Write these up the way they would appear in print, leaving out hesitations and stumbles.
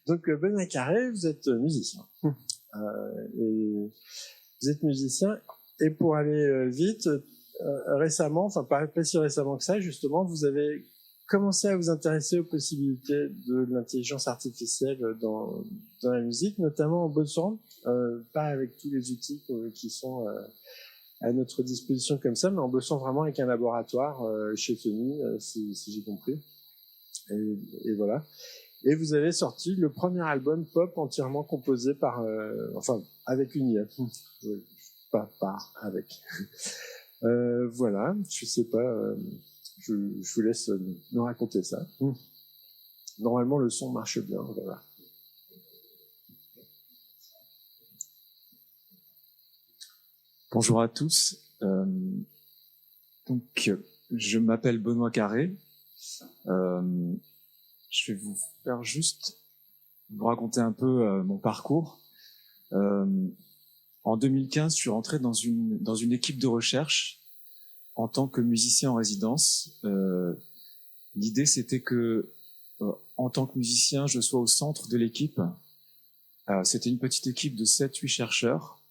Donc, Benoît Carré, vous êtes musicien. Et vous êtes musicien, et pour aller vite, récemment, enfin pas si récemment que ça, justement, vous avez commencé à vous intéresser aux possibilités de l'intelligence artificielle dans la musique, notamment en bossant, pas avec tous les outils qui sont à notre disposition comme ça, mais en bossant vraiment avec un laboratoire chez Sony, si j'ai compris. Et voilà. Et vous avez sorti le premier album pop entièrement composé par, enfin, avec une IA. Pas par, avec. Voilà, je sais pas, je vous laisse nous raconter ça. Normalement, le son marche bien, voilà. Bonjour à tous. Donc, je m'appelle Benoît Carré. Je vais vous faire juste vous raconter un peu mon parcours. En 2015, je suis rentré dans une équipe de recherche en tant que musicien en résidence. L'idée, c'était que, en tant que musicien, je sois au centre de l'équipe. C'était une petite équipe de 7-8 chercheurs.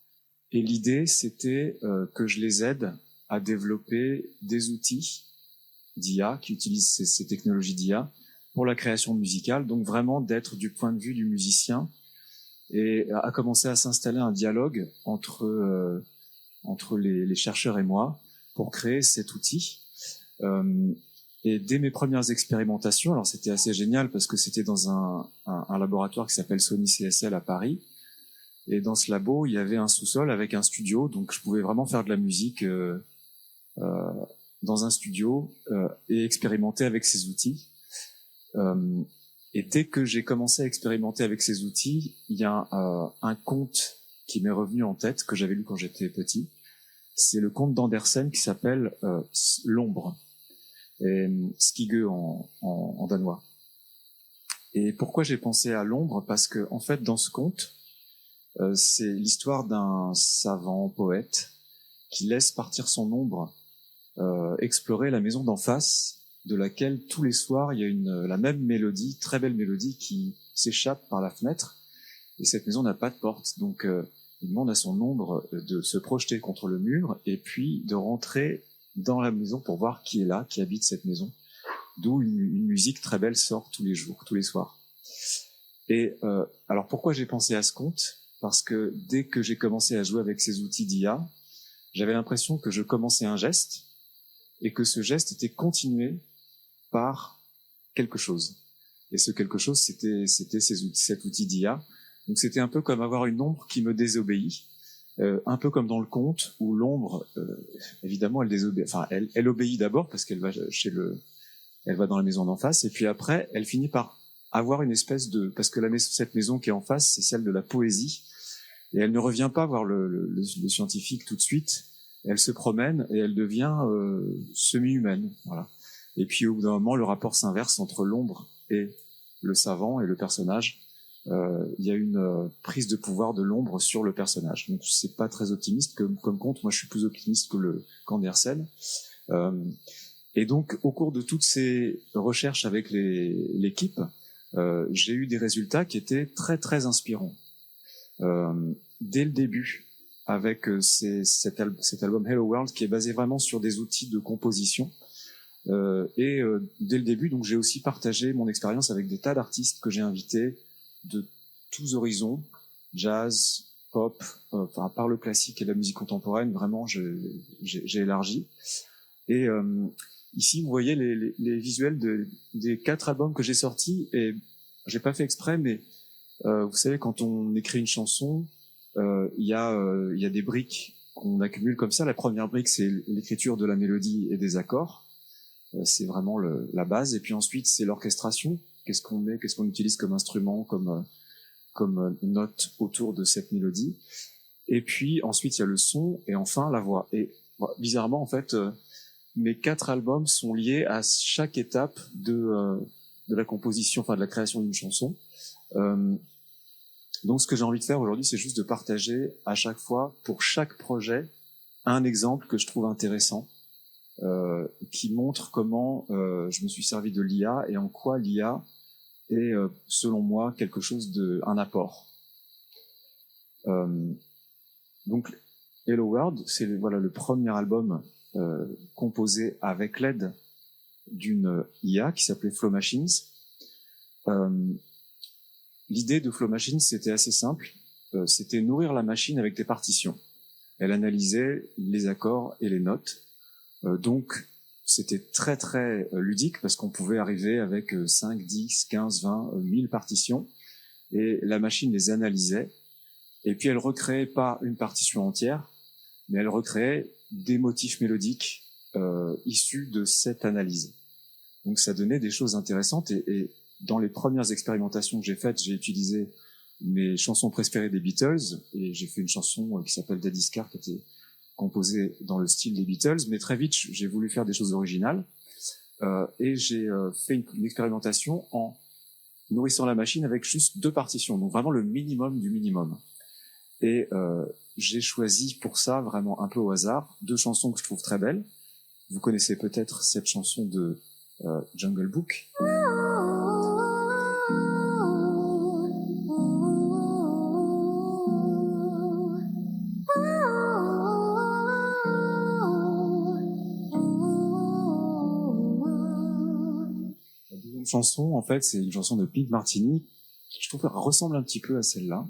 Et l'idée, c'était que je les aide à développer des outils d'IA qui utilisent ces technologies d'IA pour la création musicale. Donc vraiment d'être du point de vue du musicien, et a commencé à s'installer un dialogue entre les chercheurs et moi pour créer cet outil. Et dès mes premières expérimentations, alors c'était assez génial parce que c'était dans un laboratoire qui s'appelle Sony CSL à Paris. Et dans ce labo, il y avait un sous-sol avec un studio, donc je pouvais vraiment faire de la musique dans un studio et expérimenter avec ces outils. Et dès que j'ai commencé à expérimenter avec ces outils, il y a un conte qui m'est revenu en tête, que j'avais lu quand j'étais petit. C'est le conte d'Andersen qui s'appelle L'ombre, et Skygge en danois. Et pourquoi j'ai pensé à l'ombre? Parce que en fait, dans ce conte, c'est l'histoire d'un savant poète qui laisse partir son ombre explorer la maison d'en face, de laquelle tous les soirs il y a la même mélodie, très belle mélodie, qui s'échappe par la fenêtre. Et cette maison n'a pas de porte, donc il demande à son ombre de se projeter contre le mur et puis de rentrer dans la maison pour voir qui est là, qui habite cette maison. D'où une musique très belle sort tous les jours, tous les soirs. Et alors pourquoi j'ai pensé à ce conte? Parce que dès que j'ai commencé à jouer avec ces outils d'IA, j'avais l'impression que je commençais un geste et que ce geste était continué par quelque chose. Et ce quelque chose, c'était cet outil d'IA. Donc c'était un peu comme avoir une ombre qui me désobéit, un peu comme dans le conte où l'ombre, évidemment, elle désobéit. Enfin, elle obéit d'abord parce qu'elle va elle va dans la maison d'en face, et puis après, elle finit par avoir une espèce de, parce que cette maison qui est en face, c'est celle de la poésie, et elle ne revient pas voir le scientifique tout de suite. Elle se promène et elle devient semi-humaine, voilà. Et puis au bout d'un moment, le rapport s'inverse entre l'ombre et le savant et le personnage. Il y a une prise de pouvoir de l'ombre sur le personnage. Donc c'est pas très optimiste comme conte. Moi, je suis plus optimiste qu'Andersen. Et donc, au cours de toutes ces recherches avec l'équipe, j'ai eu des résultats qui étaient très très inspirants. Dès le début, avec cet album Hello World, qui est basé vraiment sur des outils de composition. Dès le début, donc j'ai aussi partagé mon expérience avec des tas d'artistes que j'ai invités de tous horizons, jazz, pop, enfin par le classique et la musique contemporaine. Vraiment, j'ai élargi. Et ici, vous voyez les visuels des 4 albums que j'ai sortis. Et j'ai pas fait exprès, mais vous savez, quand on écrit une chanson, il y a des briques qu'on accumule comme ça. La première brique, c'est l'écriture de la mélodie et des accords. C'est vraiment la base. Et puis ensuite, c'est l'orchestration. Qu'est-ce qu'on utilise comme instrument, comme note autour de cette mélodie. Et puis ensuite, il y a le son et enfin la voix. Et bizarrement, en fait, mes 4 albums sont liés à chaque étape de la composition, enfin de la création d'une chanson. Donc ce que j'ai envie de faire aujourd'hui, c'est juste de partager à chaque fois, pour chaque projet, un exemple que je trouve intéressant, qui montre comment je me suis servi de l'IA et en quoi l'IA est, selon moi, quelque chose un apport. Donc, Hello World, c'est voilà le premier album composé avec l'aide d'une IA qui s'appelait Flow Machines. L'idée de Flow Machines, c'était assez simple. C'était nourrir la machine avec des partitions. Elle analysait les accords et les notes. Donc, c'était très très ludique parce qu'on pouvait arriver avec 5, 10, 15, 20, 1000 partitions et la machine les analysait et puis elle recréait pas une partition entière, mais elle recréait des motifs mélodiques issus de cette analyse. Donc ça donnait des choses intéressantes et dans les premières expérimentations que j'ai faites, j'ai utilisé mes chansons préférées des Beatles et j'ai fait une chanson qui s'appelle Daddy's Car qui était composée dans le style des Beatles, mais très vite j'ai voulu faire des choses originales et j'ai fait une expérimentation en nourrissant la machine avec juste 2 partitions, donc vraiment le minimum du minimum. Et j'ai choisi pour ça vraiment un peu au hasard 2 chansons que je trouve très belles. Vous connaissez peut-être cette chanson de Jungle Book. La deuxième chanson, en fait, c'est une chanson de Pete Martini qui, je trouve, ressemble un petit peu à celle-là.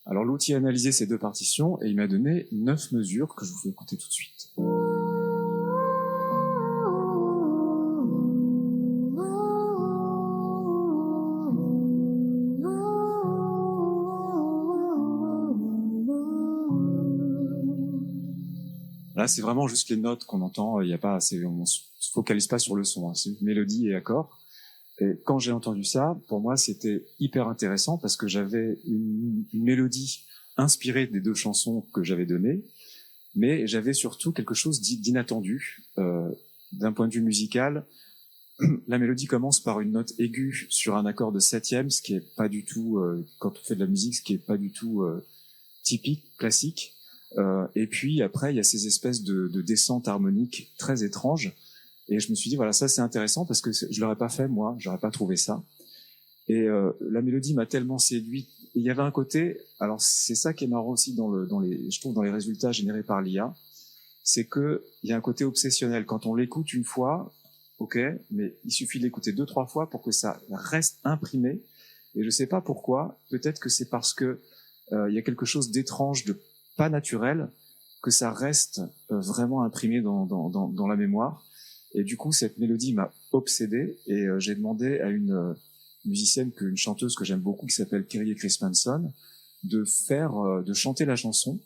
Alors l'outil a analysé ces 2 partitions et il m'a donné 9 mesures que je vous fais écouter tout de suite. Là, c'est vraiment juste les notes qu'on entend. Il y a pas, on se focalise pas sur le son. Hein, c'est mélodie et accord. Et quand j'ai entendu ça, pour moi, c'était hyper intéressant parce que j'avais une mélodie inspirée des 2 chansons que j'avais données, mais j'avais surtout quelque chose d'inattendu. D'un point de vue musical, la mélodie commence par une note aiguë sur un accord de 7e, ce qui est pas du tout, quand on fait de la musique, ce qui est pas du tout typique, classique. Et puis après, il y a ces espèces de descentes harmoniques très étranges. Et je me suis dit, voilà, ça c'est intéressant parce que je l'aurais pas fait moi, j'aurais pas trouvé ça. Et la mélodie m'a tellement séduit. Et il y avait un côté, alors c'est ça qui est marrant aussi je trouve dans les résultats générés par l'IA, c'est que il y a un côté obsessionnel. Quand on l'écoute une fois, ok, mais il suffit de l'écouter 2, 3 fois pour que ça reste imprimé. Et je sais pas pourquoi. Peut-être que c'est parce que il y a quelque chose d'étrange, de pas naturel, que ça reste vraiment imprimé dans la mémoire. Et du coup, cette mélodie m'a obsédé et j'ai demandé à une musicienne, une chanteuse que j'aime beaucoup, qui s'appelle Kyrie Chris-Manson, de chanter la chanson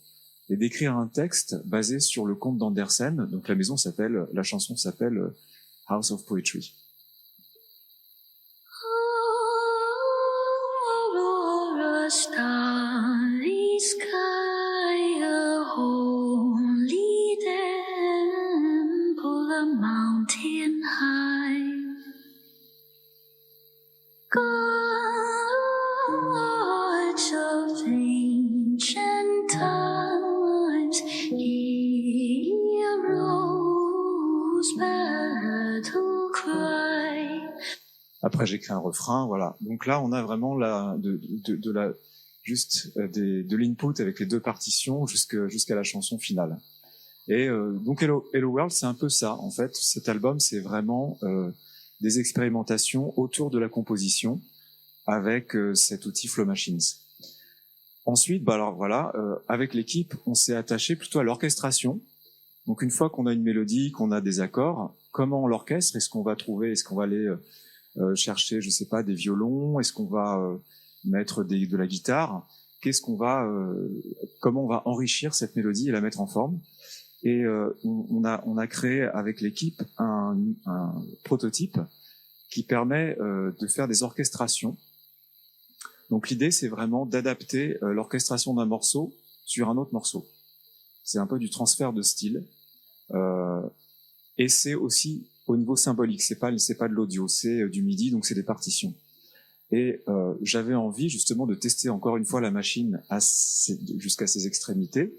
et d'écrire un texte basé sur le conte d'Andersen. Donc la chanson s'appelle House of Poetry. Starry sky, a holy temple, a mountain high. Gods of ancient times, heroes battle cry. Après, j'écris un refrain, voilà. Donc là, on a vraiment de l'input avec les 2 partitions jusqu'à la chanson finale. Et donc Hello World, c'est un peu ça, en fait. Cet album, c'est vraiment des expérimentations autour de la composition avec cet outil Flow Machines. Ensuite, alors voilà, avec l'équipe, on s'est attaché plutôt à l'orchestration. Donc une fois qu'on a une mélodie, qu'on a des accords, comment on l'orchestre? Est-ce qu'on va aller chercher, je sais pas, des violons? Est-ce qu'on va mettre de la guitare? Comment on va enrichir cette mélodie et la mettre en forme? Et on a créé avec l'équipe un prototype qui permet de faire des orchestrations. Donc l'idée, c'est vraiment d'adapter l'orchestration d'un morceau sur un autre morceau. C'est un peu du transfert de style. Et c'est aussi au niveau symbolique. C'est pas de l'audio, c'est du MIDI, donc c'est des partitions. Et j'avais envie justement de tester encore une fois la machine jusqu'à ses extrémités,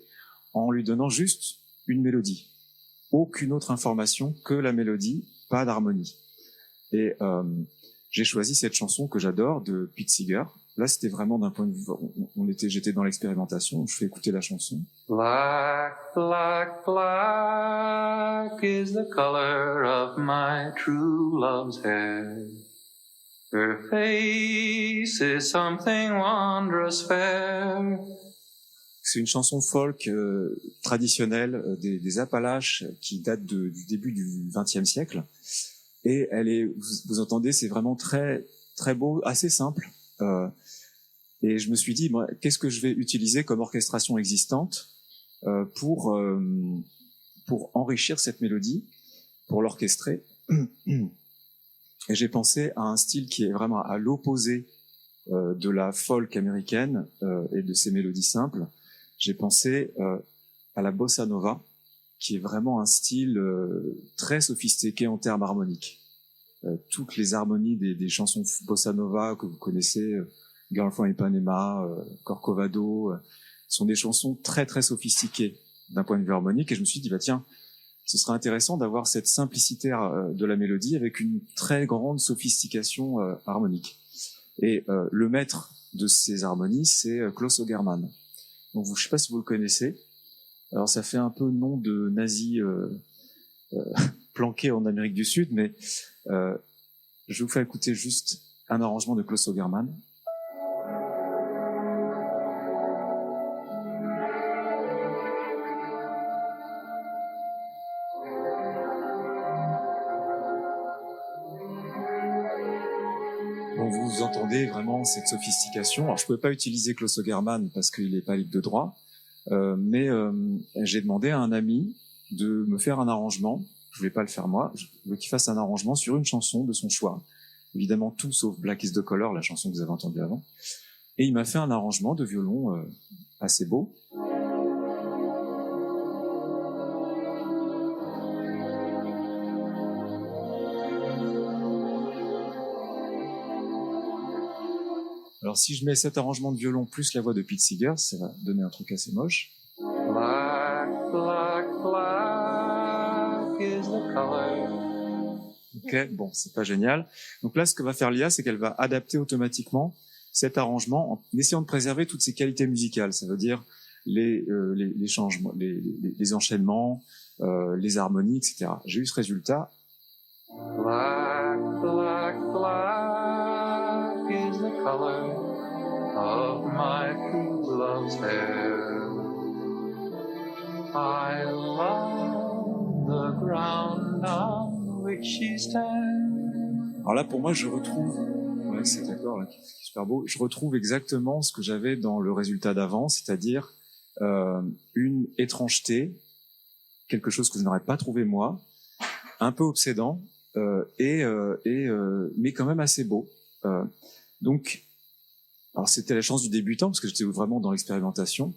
en lui donnant juste une mélodie. Aucune autre information que la mélodie, pas d'harmonie. Et j'ai choisi cette chanson que j'adore de Pete Seeger. Là, c'était vraiment d'un point de vue, j'étais dans l'expérimentation, je fais écouter la chanson. Black, black, black is the color of my true love's hair. Her face is something wondrous fair. C'est une chanson folk traditionnelle des Appalaches qui date du début du XXe siècle. Et elle est, vous entendez, c'est vraiment très très beau, assez simple. Et je me suis dit, qu'est-ce que je vais utiliser comme orchestration existante pour enrichir cette mélodie, pour l'orchestrer. Et j'ai pensé à un style qui est vraiment à l'opposé de la folk américaine et de ses mélodies simples. J'ai pensé à la bossa nova, qui est vraiment un style très sophistiqué en termes harmoniques. Toutes les harmonies des chansons bossa nova que vous connaissez, Girl from Ipanema, Corcovado, sont des chansons très très sophistiquées d'un point de vue harmonique. Et je me suis dit, tiens, ce serait intéressant d'avoir cette simplicité de la mélodie avec une très grande sophistication harmonique. Et le maître de ces harmonies, c'est Klaus Ogerman. Donc, je ne sais pas si vous le connaissez. Alors, ça fait un peu nom de nazi planqué en Amérique du Sud, mais je vous fais écouter juste un arrangement de Klaus Ogerman. Donc vous entendez vraiment cette sophistication. Alors je ne pouvais pas utiliser Klaus Ogerman parce qu'il n'est pas libre de droit, mais j'ai demandé à un ami de me faire un arrangement. Je voulais pas le faire moi, je voulais qu'il fasse un arrangement sur une chanson de son choix. Évidemment tout sauf Black is the Color, la chanson que vous avez entendue avant. Et il m'a fait un arrangement de violon assez beau. Alors si je mets cet arrangement de violon plus la voix de Pete Seeger, ça va donner un truc assez moche. Black, black, black is the color. Ok, bon, c'est pas génial. Donc là, ce que va faire l'IA, c'est qu'elle va adapter automatiquement cet arrangement en essayant de préserver toutes ses qualités musicales. Ça veut dire les changements, les enchaînements, les harmonies, etc. J'ai eu ce résultat. Black, black, black is the color of my true love's hair. I love the ground on which she stands. Alors là, pour moi, je retrouve, ouais, cet accord là qui est super beau, je retrouve exactement ce que j'avais dans le résultat d'avant, c'est-à-dire une étrangeté, quelque chose que je n'aurais pas trouvé moi, un peu obsédant, mais quand même assez beau. Donc, alors c'était la chance du débutant parce que j'étais vraiment dans l'expérimentation.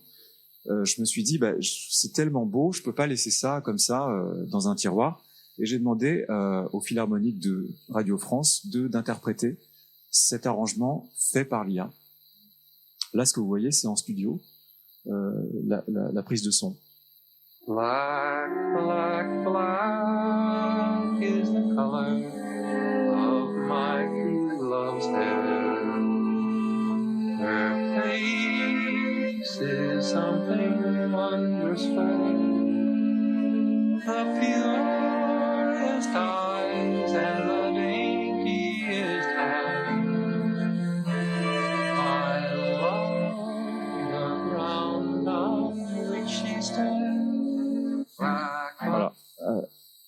Je me suis dit, c'est tellement beau, je peux pas laisser ça comme ça dans un tiroir. Et j'ai demandé au Philharmonique de Radio France d'interpréter cet arrangement fait par l'IA. Là, ce que vous voyez, c'est en studio la prise de son. Black, black, black is the color of my true love's hair. Her face is something wondrous fair. The purest eyes and the daintiest hands. I love the ground on which she stands. Voilà.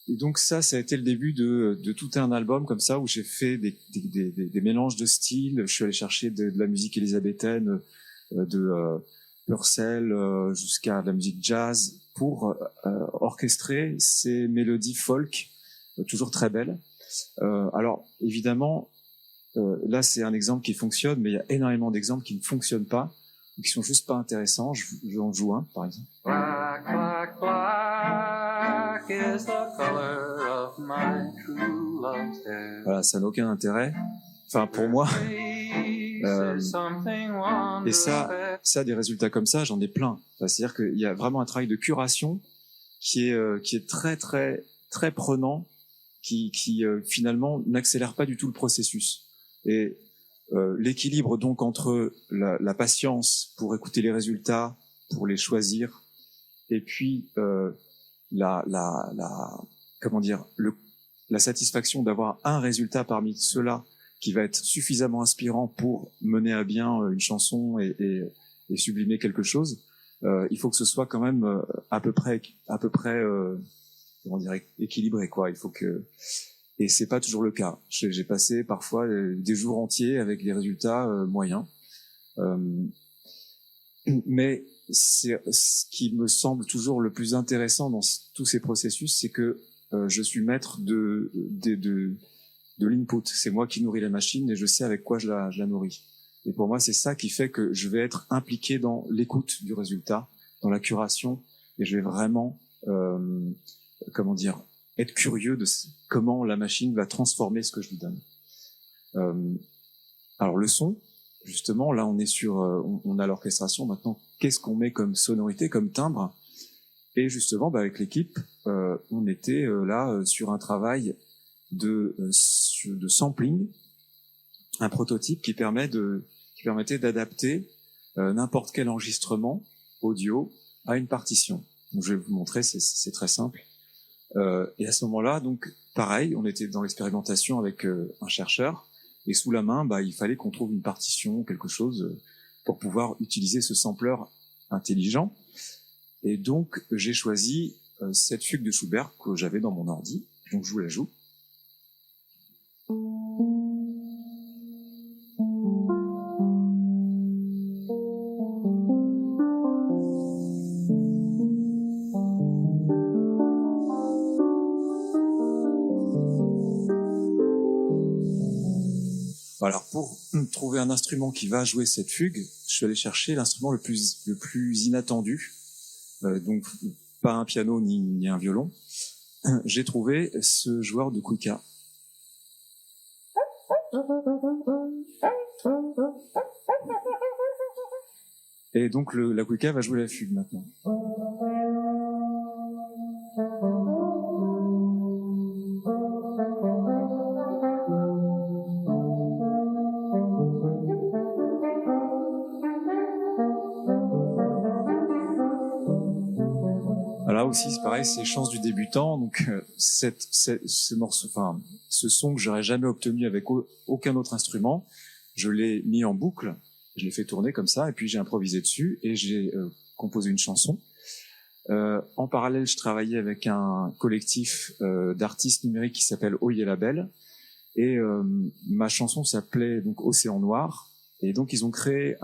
Et donc ça a été le début de tout un album comme ça où j'ai fait des mélanges de styles. Je suis allé chercher de la musique élisabéthaine, de Purcell jusqu'à de la musique jazz pour orchestrer ces mélodies folk toujours très belles. Alors évidemment, là c'est un exemple qui fonctionne, mais il y a énormément d'exemples qui ne fonctionnent pas, ou qui sont juste pas intéressants. Je en joue un par exemple. Black, black, black is the color of my true love's hair. Voilà, ça n'a aucun intérêt. Enfin pour moi. is something Et ça, wonderful. des résultats comme ça, j'en ai plein. Enfin, c'est-à-dire qu'il y a vraiment un travail de curation qui est très très très prenant, qui finalement n'accélère pas du tout le processus. Et l'équilibre donc entre la patience pour écouter les résultats, pour les choisir, et puis comment dire, la satisfaction d'avoir un résultat parmi ceux-là qui va être suffisamment inspirant pour mener à bien une chanson et sublimer quelque chose. Il faut que ce soit quand même à peu près comment dire, équilibré, quoi. Il faut que, et c'est pas toujours le cas. J'ai passé parfois des jours entiers avec des résultats moyens. Mais c'est ce qui me semble toujours le plus intéressant dans tous ces processus, c'est que je suis maître de l'input. C'est moi qui nourris la machine et je sais avec quoi je la nourris. Et pour moi, c'est ça qui fait que je vais être impliqué dans l'écoute du résultat, dans la curation, et je vais vraiment, comment dire, être curieux de comment la machine va transformer ce que je lui donne. Alors le son, justement, là on est sur, on a l'orchestration. Maintenant, qu'est-ce qu'on met comme sonorité, comme timbre? Et justement, avec l'équipe, on était là sur un travail de sampling, un prototype qui permettait d'adapter n'importe quel enregistrement audio à une partition. Donc, je vais vous montrer, c'est très simple. Et à ce moment-là, donc pareil, on était dans l'expérimentation avec un chercheur, et sous la main, il fallait qu'on trouve une partition, quelque chose, pour pouvoir utiliser ce sampler intelligent. Et donc, j'ai choisi cette fugue de Schubert que j'avais dans mon ordi. Donc, je vous la joue. Alors, pour trouver un instrument qui va jouer cette fugue, je suis allé chercher l'instrument le plus inattendu. Donc, pas un piano ni un violon. J'ai trouvé ce joueur de cuica. Et donc, la cuica va jouer la fugue maintenant. Là aussi, c'est pareil, c'est chance du débutant. Donc, ce morceau, enfin, ce son que j'aurais jamais obtenu avec aucun autre instrument, je l'ai mis en boucle, je l'ai fait tourner comme ça, et puis j'ai improvisé dessus et j'ai composé une chanson. En parallèle, je travaillais avec un collectif d'artistes numériques qui s'appelle Oye Label, et ma chanson s'appelait donc Océan Noir, et donc ils ont créé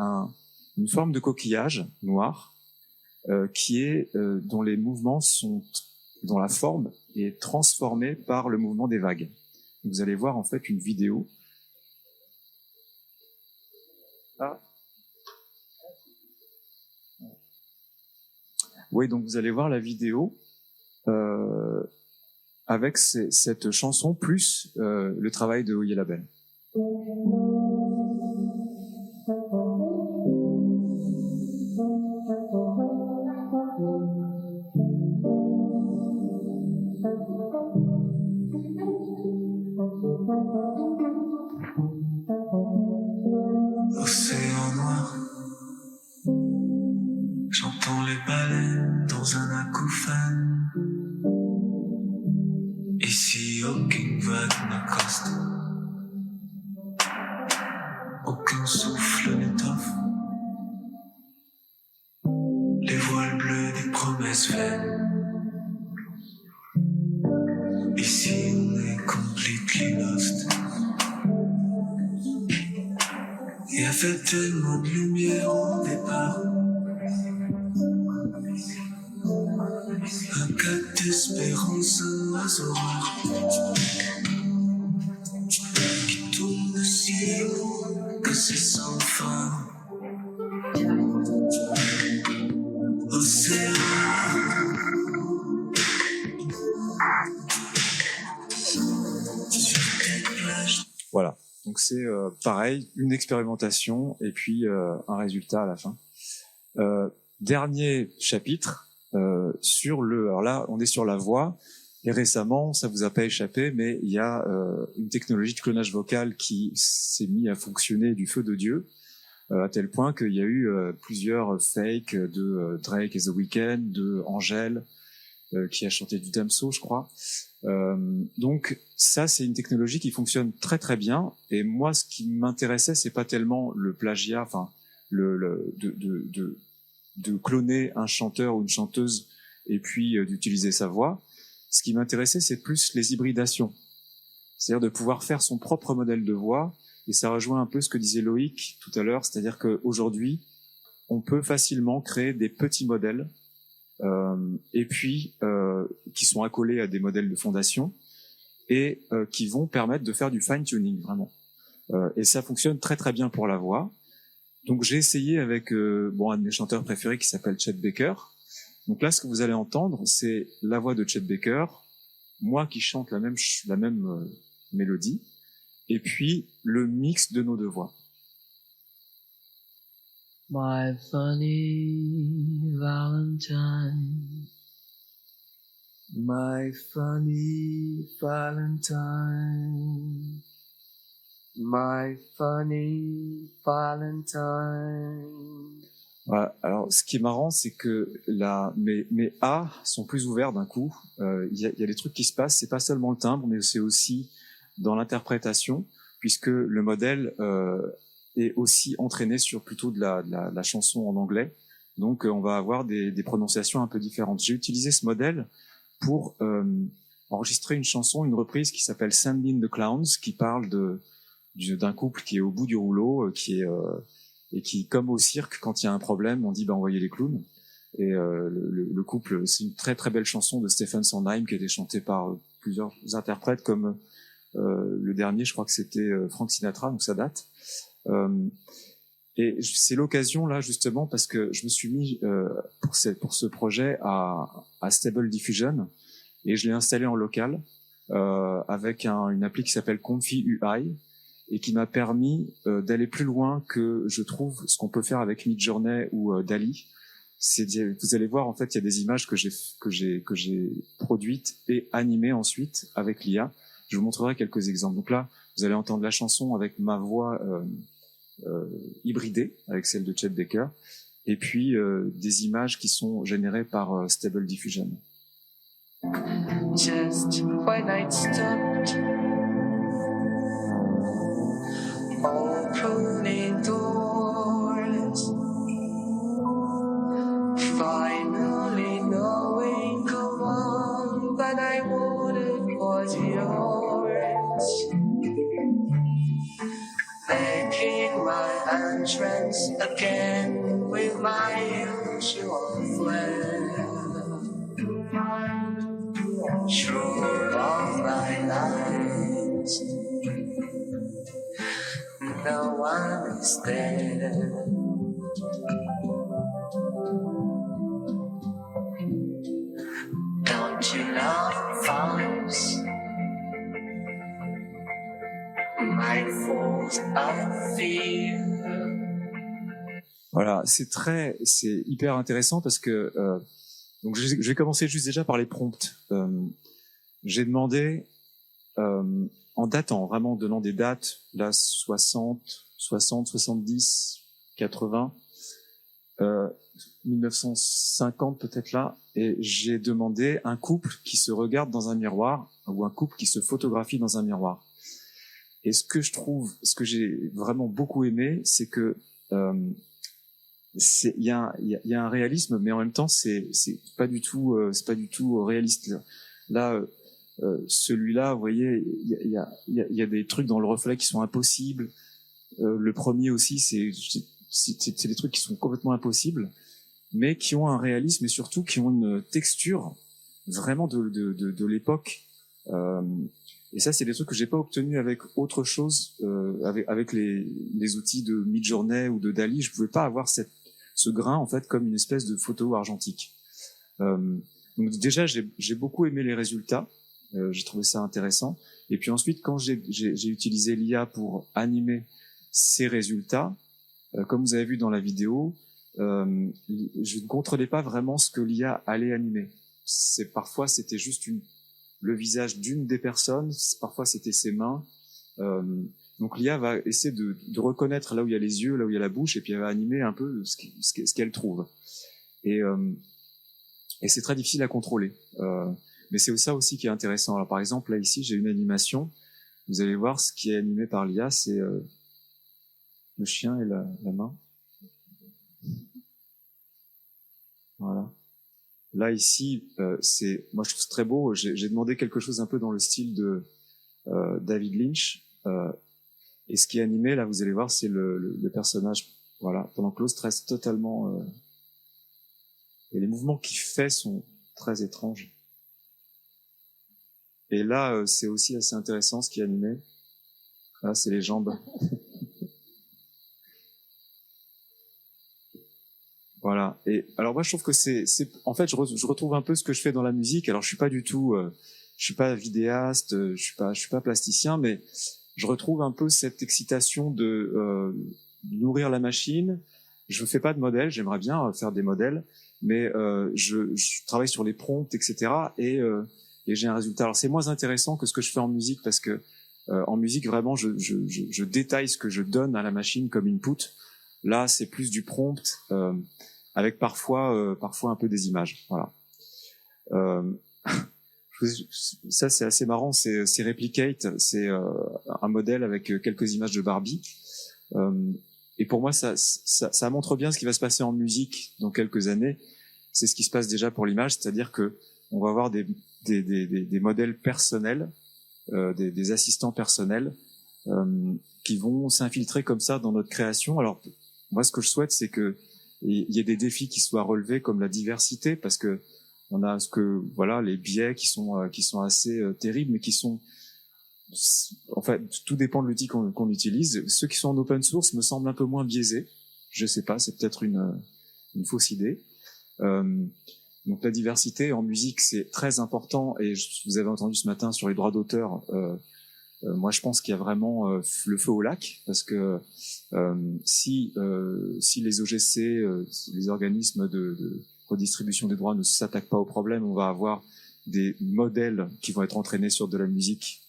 une forme de coquillage noir. Dont les mouvements sont, dont la forme est transformée par le mouvement des vagues. Vous allez voir en fait une vidéo. Oui, donc vous allez voir la vidéo avec cette chanson plus le travail de Oye Label. Océan noir, j'entends les baleines dans un acouphène. Ici, aucune vague n'accoste, aucun souffle n'étoffe les voiles bleues des promesses vaines. Ici, on est completely lost. Il y avait tellement de lumière au départ, un cas d'espérance, un oiseau rare qui tourne si haut que c'est sans fin. Océan, sur tes plages. Voilà. Donc Donc c'est pareil, une expérimentation et puis un résultat à la fin. Dernier chapitre sur alors là, on est sur la voix. Et récemment, ça vous a pas échappé, mais il y a une technologie de clonage vocal qui s'est mise à fonctionner du feu de Dieu, à tel point qu'il y a eu plusieurs fakes de Drake et The Weeknd, de Angèle, qui a chanté du Damso, je crois. Donc ça, c'est une technologie qui fonctionne très très bien. Et moi, ce qui m'intéressait, c'est pas tellement le plagiat, enfin de cloner un chanteur ou une chanteuse et puis d'utiliser sa voix. Ce qui m'intéressait, c'est plus les hybridations. C'est-à-dire de pouvoir faire son propre modèle de voix. Et ça rejoint un peu ce que disait Loïc tout à l'heure. C'est-à-dire qu'aujourd'hui, on peut facilement créer des petits modèles et puis qui sont accolés à des modèles de fondation et qui vont permettre de faire du fine-tuning, vraiment. Et ça fonctionne très très bien pour la voix. Donc j'ai essayé avec un de mes chanteurs préférés qui s'appelle Chet Baker. Donc là, ce que vous allez entendre, c'est la voix de Chet Baker, moi qui chante la même mélodie, et puis le mix de nos deux voix. My funny Valentine, my funny Valentine, my funny Valentine. Voilà. Alors, ce qui est marrant, c'est que mes A sont plus ouverts d'un coup. Il y a des trucs qui se passent. C'est pas seulement le timbre, mais c'est aussi dans l'interprétation, puisque le modèle est aussi entraîné sur plutôt de la chanson en anglais. Donc, on va avoir des prononciations un peu différentes. J'ai utilisé ce modèle pour enregistrer une chanson, une reprise qui s'appelle Sending the Clowns, qui parle d'un couple qui est au bout du rouleau, et qui, comme au cirque, quand il y a un problème, on dit envoyez les clowns. Et le couple, c'est une très très belle chanson de Stephen Sondheim qui a été chantée par plusieurs interprètes, comme le dernier, je crois que c'était Frank Sinatra, donc ça date. Et c'est l'occasion là justement parce que je me suis mis pour ce projet à Stable Diffusion et je l'ai installé en local avec une appli qui s'appelle Comfy UI. Et qui m'a permis d'aller plus loin que je trouve ce qu'on peut faire avec Midjourney ou DALL-E. Vous allez voir, en fait, il y a des images que j'ai produites et animées ensuite avec l'IA. Je vous montrerai quelques exemples. Donc là, vous allez entendre la chanson avec ma voix hybridée avec celle de Chet Baker, et puis des images qui sont générées par Stable Diffusion. Just when I stopped opening doors, finally knowing the one that I wanted was yours, making my entrance again with my usual flair. Through all my lies, no one is there. Don't you love false? My fault of fear. Voilà, c'est hyper intéressant parce que donc je vais commencer juste déjà par les prompts. J'ai demandé en datant, vraiment en donnant des dates, là 60, 70, 80, 1950 peut-être là, et j'ai demandé un couple qui se regarde dans un miroir ou un couple qui se photographie dans un miroir. Et ce que j'ai vraiment beaucoup aimé, c'est que il y a un réalisme, mais en même temps c'est pas du tout réaliste. Là, celui-là, vous voyez, il y a des trucs dans le reflet qui sont impossibles. Le premier aussi, c'est des trucs qui sont complètement impossibles, mais qui ont un réalisme et surtout qui ont une texture vraiment de l'époque. Et ça, c'est des trucs que j'ai pas obtenus avec autre chose, avec les outils de Midjourney ou de DALL-E. Je pouvais pas avoir ce grain en fait comme une espèce de photo argentique. Donc déjà, j'ai beaucoup aimé les résultats. J'ai trouvé ça intéressant. Et puis ensuite, quand j'ai utilisé l'IA pour animer ces résultats, comme vous avez vu dans la vidéo, je ne contrôlais pas vraiment ce que l'IA allait animer. Parfois, c'était juste le visage d'une des personnes, parfois c'était ses mains. Donc l'IA va essayer de reconnaître là où il y a les yeux, là où il y a la bouche, et puis elle va animer un peu ce qu'elle trouve. Et c'est très difficile à contrôler. Mais c'est ça aussi qui est intéressant. Alors par exemple, là ici, j'ai une animation. Vous allez voir, ce qui est animé par l'IA, c'est le chien et la main. Voilà. Là ici, moi je trouve c'est très beau. J'ai demandé quelque chose un peu dans le style de David Lynch. Et ce qui est animé, là, vous allez voir, c'est le personnage. Voilà. Pendant que l'autre reste totalement. Et les mouvements qu'il fait sont très étranges. Et là, c'est aussi assez intéressant ce qui est animé. Là, c'est les jambes. Voilà. Et alors moi, je trouve que en fait, je retrouve un peu ce que je fais dans la musique. Alors, je suis pas du tout, je suis pas vidéaste, je suis pas plasticien, mais je retrouve un peu cette excitation de nourrir la machine. Je fais pas de modèles, j'aimerais bien faire des modèles, mais je travaille sur les prompts, etc. Et j'ai un résultat. Alors, c'est moins intéressant que ce que je fais en musique parce que en musique, vraiment, je détaille ce que je donne à la machine comme input. Là, c'est plus du prompt. Avec parfois un peu des images. Voilà. Ça, c'est assez marrant. C'est Replicate. C'est un modèle avec quelques images de Barbie. Et pour moi, ça montre bien ce qui va se passer en musique dans quelques années. C'est ce qui se passe déjà pour l'image, c'est-à-dire que on va avoir des modèles personnels, des assistants personnels qui vont s'infiltrer comme ça dans notre création. Alors, moi, ce que je souhaite, c'est que il y a des défis qui soient relevés comme la diversité, parce que on a les biais qui sont assez terribles, mais qui sont, en fait, tout dépend de l'outil qu'on utilise. Ceux qui sont en open source me semblent un peu moins biaisés. Je sais pas, c'est peut-être une fausse idée. Donc la diversité en musique, c'est très important, et vous avez entendu ce matin sur les droits d'auteur. Moi, je pense qu'il y a vraiment le feu au lac, parce que si les OGC, les organismes de redistribution des droits ne s'attaquent pas au problème, on va avoir des modèles qui vont être entraînés sur de la musique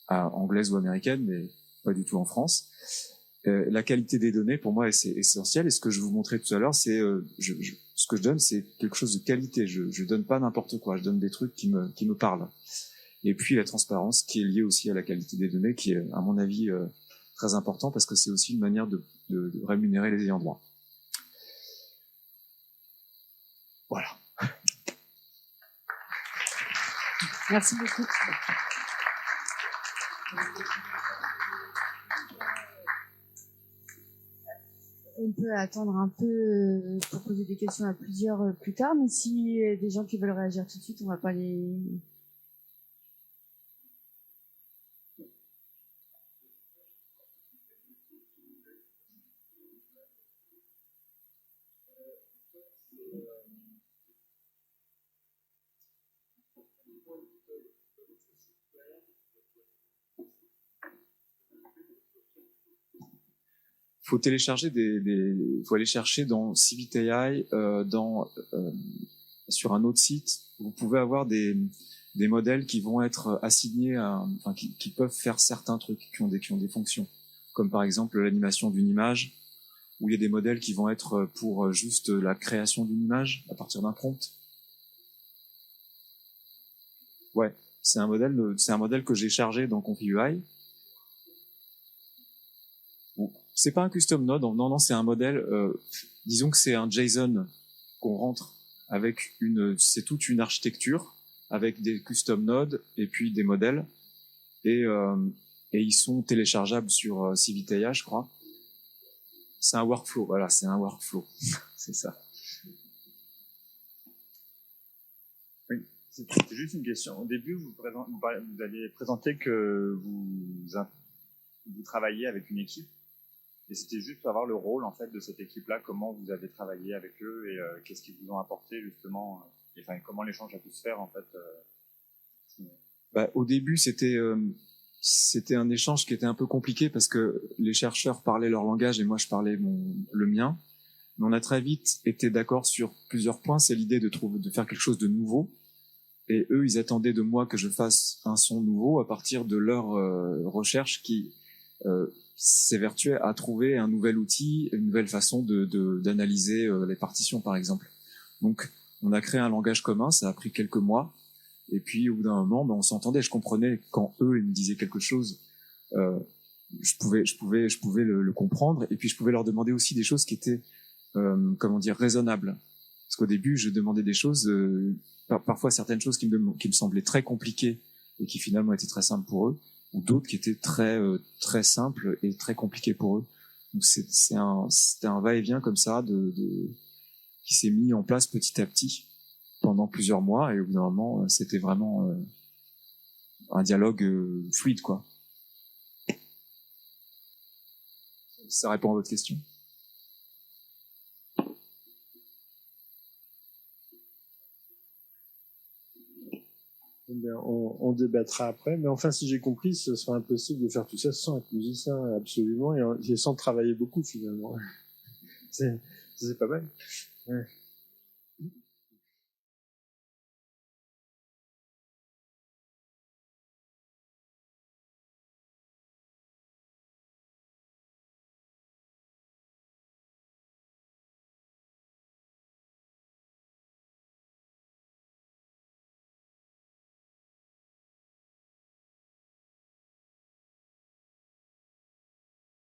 anglaise ou américaine, mais pas du tout en France. La qualité des données, pour moi, c'est essentiel. Et ce que je vous montrais tout à l'heure, c'est ce que je donne, c'est quelque chose de qualité. Je donne pas n'importe quoi. Je donne des trucs qui me parlent. Et puis la transparence qui est liée aussi à la qualité des données, qui est, à mon avis, très important, parce que c'est aussi une manière de rémunérer les ayants droit. Voilà. Merci beaucoup. On peut attendre un peu pour poser des questions à plusieurs plus tard, mais si y a des gens qui veulent réagir tout de suite, on va pas les... Faut télécharger faut aller chercher dans CivitAI, sur un autre site. Vous pouvez avoir des modèles qui vont être assignés qui peuvent faire certains trucs, qui ont des fonctions, comme par exemple l'animation d'une image, où il y a des modèles qui vont être pour juste la création d'une image à partir d'un prompt. Ouais, c'est un modèle que j'ai chargé dans ConfigUI. C'est pas un custom node, non, c'est un modèle. Disons que c'est un JSON qu'on rentre avec c'est toute une architecture avec des custom nodes et puis des modèles, et ils sont téléchargeables sur CivitAI, je crois. C'est un workflow, voilà, c'est un workflow, c'est ça. Oui, c'était juste une question. Au début, vous aviez présenté que vous travailliez avec une équipe. Et c'était juste pour avoir le rôle en fait de cette équipe-là, comment vous avez travaillé avec eux et qu'est-ce qu'ils vous ont apporté justement, et, enfin comment l'échange a pu se faire en fait. Au début, c'était un échange qui était un peu compliqué parce que les chercheurs parlaient leur langage et moi je parlais le mien. Mais on a très vite été d'accord sur plusieurs points. C'est l'idée de faire quelque chose de nouveau. Et eux, ils attendaient de moi que je fasse un son nouveau à partir de leur recherche qui s'évertuait à trouver un nouvel outil, une nouvelle façon d'analyser les partitions, par exemple. Donc, on a créé un langage commun. Ça a pris quelques mois. Et puis, au bout d'un moment, on s'entendait. Je comprenais quand eux, ils me disaient quelque chose. Je pouvais le comprendre. Et puis, je pouvais leur demander aussi des choses qui étaient, raisonnables. Parce qu'au début, je demandais des choses, parfois certaines choses qui me semblaient très compliquées et qui finalement étaient très simples pour eux, ou d'autres qui étaient très simples et très compliquées pour eux. Donc, c'était un va-et-vient comme ça qui s'est mis en place petit à petit pendant plusieurs mois, et au bout d'un moment, c'était vraiment un dialogue fluide, quoi. Ça répond à votre question. On débattra après, mais enfin, si j'ai compris, ce sera impossible de faire tout ça sans être musicien, absolument, et sans travailler beaucoup, finalement. C'est pas mal. Ouais.